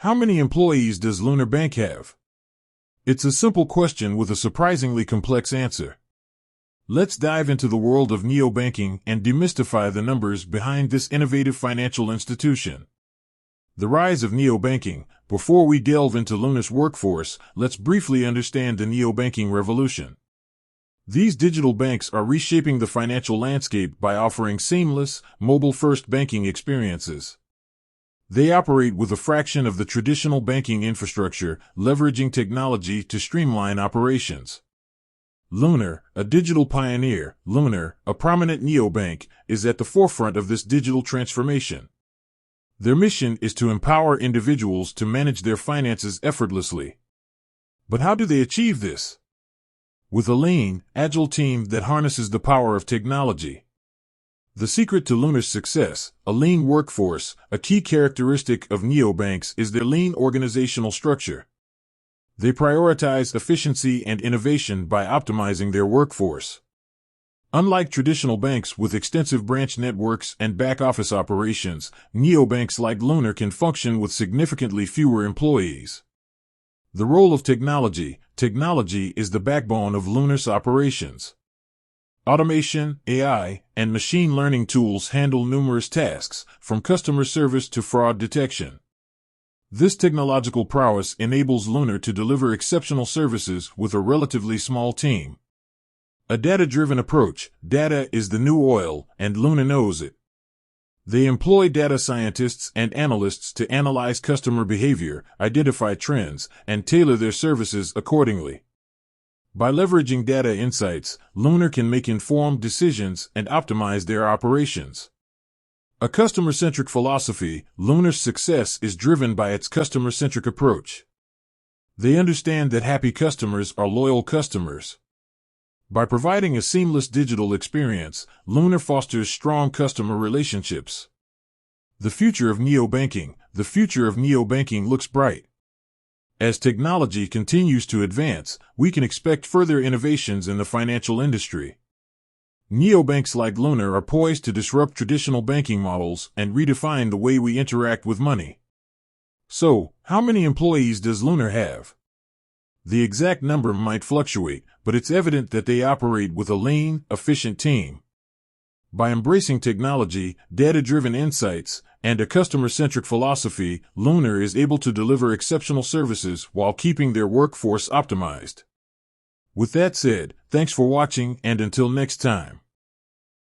How many employees does Lunar Bank have? It's a simple question with a surprisingly complex answer. Let's dive into the world of neobanking and demystify the numbers behind this innovative financial institution. The rise of neobanking. Before we delve into Lunar's workforce, let's briefly understand the neobanking revolution. These digital banks are reshaping the financial landscape by offering seamless, mobile-first banking experiences. They operate with a fraction of the traditional banking infrastructure, leveraging technology to streamline operations. Lunar, a digital pioneer, Lunar, a prominent neobank, is at the forefront of this digital transformation. Their mission is to empower individuals to manage their finances effortlessly. But how do they achieve this? With a lean, agile team that harnesses the power of technology. The secret to Lunar's success, a lean workforce. A key characteristic of neobanks is their lean organizational structure. They prioritize efficiency and innovation by optimizing their workforce. Unlike traditional banks with extensive branch networks and back-office operations, neobanks like Lunar can function with significantly fewer employees. The role of technology. Technology is the backbone of Lunar's operations. Automation, AI, and machine learning tools handle numerous tasks, from customer service to fraud detection. This technological prowess enables Lunar to deliver exceptional services with a relatively small team. A data-driven approach. Data is the new oil, and Lunar knows it. They employ data scientists and analysts to analyze customer behavior, identify trends, and tailor their services accordingly. By leveraging data insights, Lunar can make informed decisions and optimize their operations. A customer-centric philosophy. Lunar's success is driven by its customer-centric approach. They understand that happy customers are loyal customers. By providing a seamless digital experience, Lunar fosters strong customer relationships. The future of neobanking. The future of neobanking looks bright. As technology continues to advance, we can expect further innovations in the financial industry. Neobanks like Lunar are poised to disrupt traditional banking models and redefine the way we interact with money. So, how many employees does Lunar have? The exact number might fluctuate, but it's evident that they operate with a lean, efficient team. By embracing technology, data-driven insights, and a customer-centric philosophy, Lunar is able to deliver exceptional services while keeping their workforce optimized. With that said, thanks for watching, and until next time.